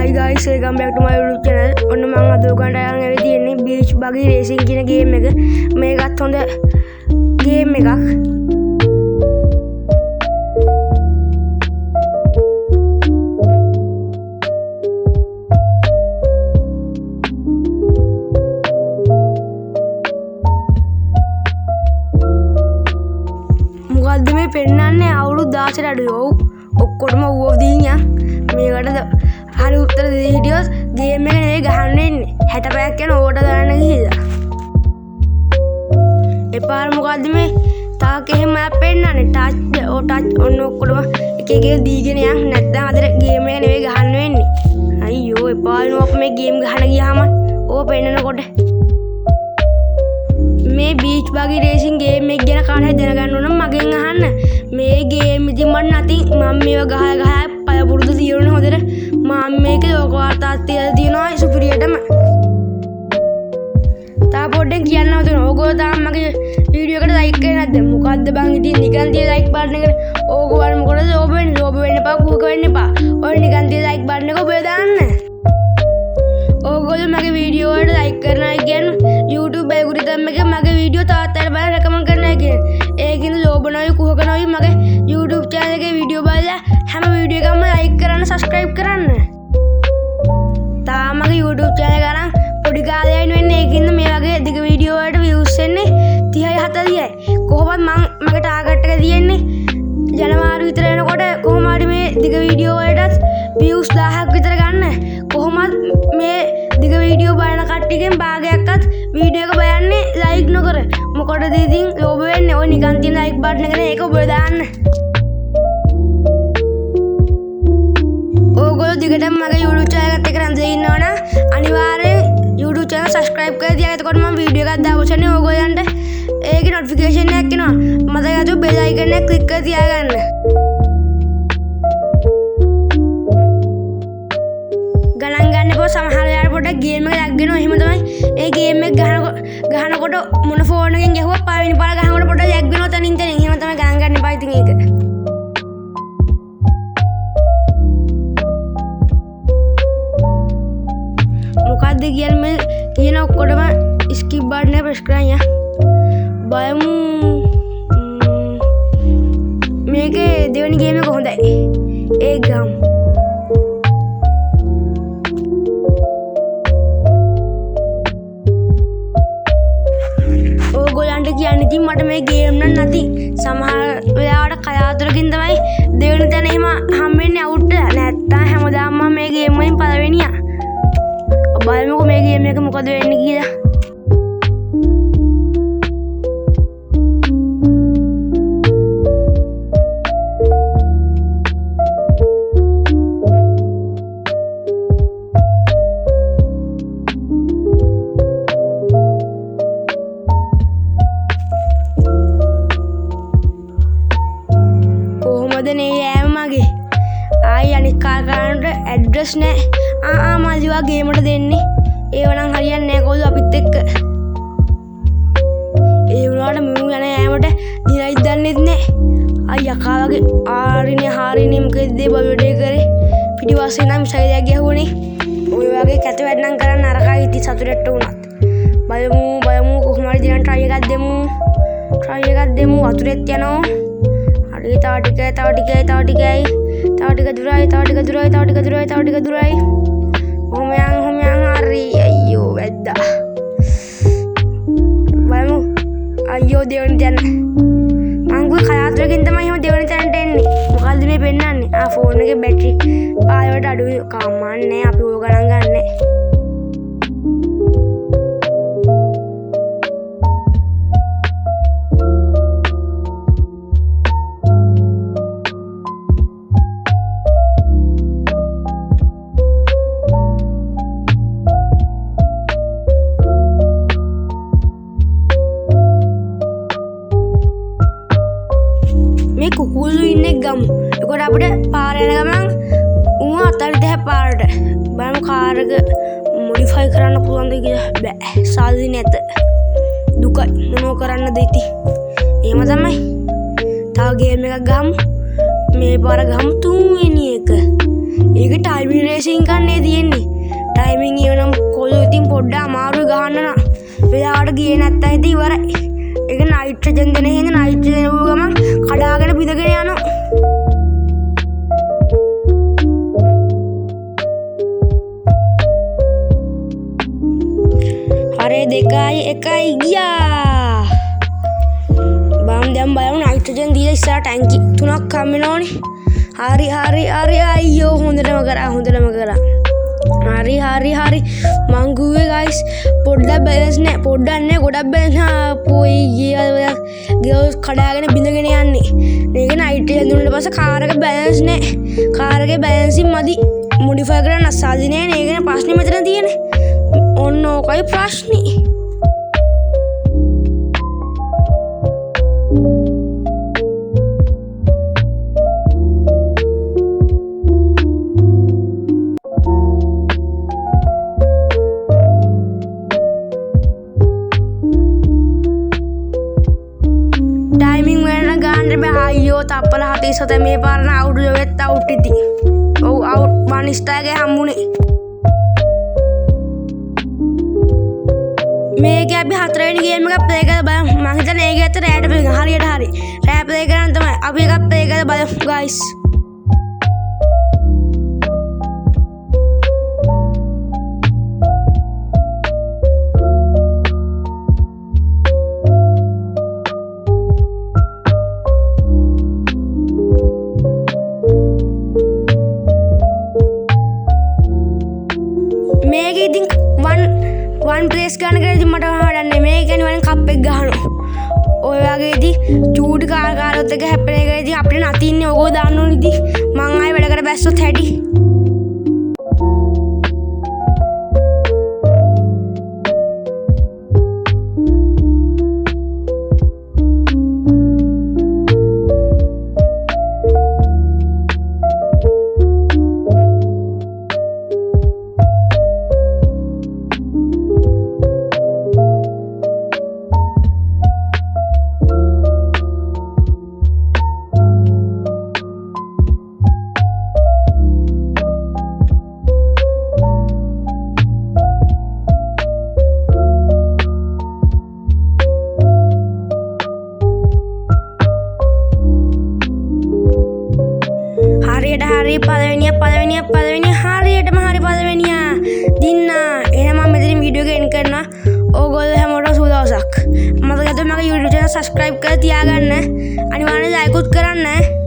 Hi guys, welcome back to my YouTube channel. ඔන්න මම අද ඔයගලන්ට අරන් ඇවිත් තියෙන්නේ Beach Buggy Racing කියන ගේම් එක. මේකත් හොඳ ගේම් එකක්. මොකද්ද මේ පෙන්නන්නේ අවුරුදු 16ට අඩුයි. ඔක්කොටම ඌව දීනියක්. මේකට හරි උත්තර දෙන්න හිටියොත් ගේම් එක නෙවෙයි ගහන්න වෙන්නේ. 60 පැයක් යන ඕවට දාන්න ගිහිල්ලා. එපාර මොකද්ද මේ තාක එහෙම පෙන්නන්නේ ටච් ඔන්න ඔක්කොටම එක එක දීගෙන යන් නැත්නම් අදට ගේම් එක නෙවෙයි ගහන්න වෙන්නේ. අයියෝ එපාර නෝක මේ ගේම් ගහන්න ගියාම ඕක පෙන්නනකොට මේ බීච් බගි රේසින් ගේම් එක ගැන කාට හරි දැනගන්න ඕන නම් මගෙන් අහන්න. මේ ගේම් ඉතින් මම නැති මම මේව ගහලා පය පුරුදු තියුණේ හොඳට. මම මේක ලෝක වාර්තාත් තියලා තියෙනවා සුපිරියටම. තා පොඩ්ඩක් කියන්න හදනවා. ඕගොල්ලෝ තාම මගේ වීඩියෝ එකට ලයික් කරේ නැද්ද? මොකද්ද බං ඉතින් නිකන් තිය ලයික් බටන් එකට ඕගොල්ලෝ මොකටද ලෝභ වෙන්න එපා කුහක වෙන්න එපා. ඔය නිකන් තිය ලයික් බටන් එක ඔබේ දාන්න. ඕගොල්ලෝ මගේ වීඩියෝ වලට ලයික් කරනවා කියන්නේ YouTube ඇල්ගොරිතම් එකේ මගේ වීඩියෝ තාත්තට බලන්න රෙකමන්ඩ් කරනවා කියන්නේ. ඒකින් ලෝභ නොවි කුහක නොවි මගේ YouTube channel එකේ වීඩියෝ බලලා හැම වීඩියෝ එකක්ම ලයික් කරන්න subscribe කරන්න. තාම මගේ YouTube channel එක නම් පොඩි කාලයක් වෙන්නේ ඒකින්ද මේ වගේ දිග වීඩියෝ වලට views එන්නේ 30යි 40යි. කොහොමද මගේ ටාගට් එක තියෙන්නේ ජනවාරි විතර එනකොට කොහොම හරි මේ දිග වීඩියෝ වලටත් views 1000ක් විතර ගන්න. කොහොමද මේ දිග වීඩියෝ බලන කට්ටියගෙන් භාගයක්වත් වීඩියෝ එක බලන්නේ ලයික් නොකර. මොකටද ඉතින් ලෝභ වෙන්නේ? ඔය නිකන් තියෙන ලයික් බටන් එක නේ ඒක ඔබ දාන්න. ඕගොල්ලෝ දිගටම මගේ YouTube channel එකට එක රැඳෙන්න ඉන්නවනම් අනිවාර්යෙන් YouTube channel subscribe කරලා තියාගන්න. එතකොට මම වීඩියෝ එකක් දාපුවම ඕගොල්ලන්ට ඒකේ notification එකක් එනවා. මතක ගාතු bell icon එක click කරලා තියාගන්න. ගණන් ගන්න එපා. සමහර වෙලාවට පොඩ්ඩක් ගේම් එක ලැග් වෙනවා. එහෙම තමයි ඒ ගේම් එක ගහනකොට මොන ෆෝන් එකෙන් ගැහුවා පළවෙනි පාර ගහනකොට පොඩ්ඩක් ලැග් වෙනවා තනින් තනින්. එහෙම තමයි ගණන් ගන්න එපා ඉතින් ඒක. මොකද්ද කියන්නේ මේ කියන ඔක්කොටම skip button එක press කරන්න යා. බලමු මේකේ දෙවෙනි ගේම් එක හොඳයි. ඒක ගමු. ඕගොල්ලන්ට කියන්න ඉතින් මට මේ ගේම් නම් නැති. සමහර වෙලාවට කලාතුරකින් තමයි දෙවෙනි තැන එහෙම හම්බෙන්නේ අවුට් වෙලා. නැත්තම් හැමදාම මම මේ ගේම් වලින් පළවෙනියා. බලමුකෝ මේ ගේම් එක මොකද වෙන්නේ කියලා. කොහොමද නේ යෑම මගේ? ආයි අනිත් කාරණාට ඇඩ්‍රස් නැහැ. මල්ලිවා ගේමට දෙන්නේ. ඒව නම් හරියන්නේ නැහැ කොල්ලෝ අපිත් එක්ක. ඒ වුණාට මූ යන යෑමට දිනයි දන්නෙත් නැහැ. අයියා කාලගේ හාරිනේ මොකද දේ බබඩේ කරේ. පිටිවස්සේ නම් සයිලයක් ගැහුවනේ. ඔය වගේ කැත වැඩ නම් කරන්න අරකයි ඉති සතුටට උනත්. බලමු කොහොම හරි දිනන් try එකක් දෙමු. වතුරෙත් යනවා. හරි තව ටික දුරයි. හොම යන් හරි. අයියෝ වැද්දා. බලමු. අයියෝ දෙවෙනි තැන. මං ගුයි කලාතුරකින් තමයි එහෙම දෙවෙනි තැනට එන්නේ. මොකද්ද මේ පෙන්නන්නේ? ෆෝන් එකේ බැටරි පායවට අඩුයි. කමන්නේ අපි ඕක ගණන් ගන්නෑ. මේ කුකුල්ලු ඉන්නේ ගමු. ඒකට අපිට පාර යන ගමන් උන් අතරින් දෙහ පාරට බලමු කාර් එක මොඩිෆයි කරන්න පුළුවන්ද කියලා. බෑ. සල්ලි නැත. දුකයි. මොනෝ කරන්නද ඉතින්. එහෙම තමයි. තව ගේම් එකක් ගමු. මේ පාර ගමු 3 වෙනි එක. ඒක ටයිමින් රේසින් කන්නේ තියෙන්නේ. ටයිමින් ඉවනම් කොල්ලෝ ඉතින් පොඩ්ඩක් අමාරුයි ගහන්න නම්. වෙලාවට ගියේ නැත්තම් ඉතින් ඉවරයි. ඒක නයිට්‍රජන් දෙන හින්දා නයිට්‍රජන් වූ ගමන් කඩාගෙන බිඳගෙන යනවා. හරේ 2යි 1යි ගියා. බම් දැන් බලමු නයිට්‍රජන් දීලා ඉස්සරහ ටැංකි 3ක් හම්බෙනවනේ. හරි අයියෝ හොඳටම කරා. හරි මං ගුවේ ගයිස් පොඩ්ඩක් බැලන්ස් නෑ ගොඩක් බැලන්ස් පොයි ගියස් කඩාගෙන බිඳගෙන යන්නේ. මේක නයිට්‍රජන් දුන්නාට පස්සේ කාර් එක බැලන්ස් නෑ. කාර් එකේ බැලන්සින් මදි මොඩිෆයි කරන්න අසාධි නෑ. ඒකනේ ප්‍රශ්නේ මෙතන තියෙන්නේ. ඔන්න ඕකයි ප්‍රශ්නේ. ටයිමින් වෙන ගාන්න බෑ අයියෝ තප්පල 47 මේ පාරන අවුට් වෙත් අවුට් ඉතින්. ඔව් අවුට් වනිස්ටාගේ හම්බුනේ. මේක අපි 4 වෙනි ගේම් එකක් ප්ලේ කරලා බලමු. මම හිතන්නේ ඒක ඇත්ත රෑට ප්ලේ කරන හරියට හරි. රෑ ප්ලේ කරන්න තමයි අපි එකක් ප්ලේ කරලා බලමු ගයිස්. මේක ඉතින් වන් ප්ලේස් ගන්න කියලා ඉතින් මට හොයන්න මේක කියන්නේ වලින් කප් එක ගහනවා. ඔය වගේ ඉතින් චූටි කාරකාරොත් එක හැප්පෙන එක ඉතින් අපිට නතින්නේ ඕකෝ දාන්න ඕනේ ඉතින් මං ආයෙ වැඩ කර බැස්සොත් හැටි. පළවෙනිය හරියටම හරි පළවෙනියා දින්නා. එහෙනම් මම මෙතනින් වීඩියෝ එක එන්ඩ් කරනවා. ඕගොල්ලෝ හැමෝටම සුබ දවසක්. මතක හිටියොත් මගේ YouTube channel subscribe කරලා තියාගන්න. අනිවාර්යෙන් like උත් කරන්න.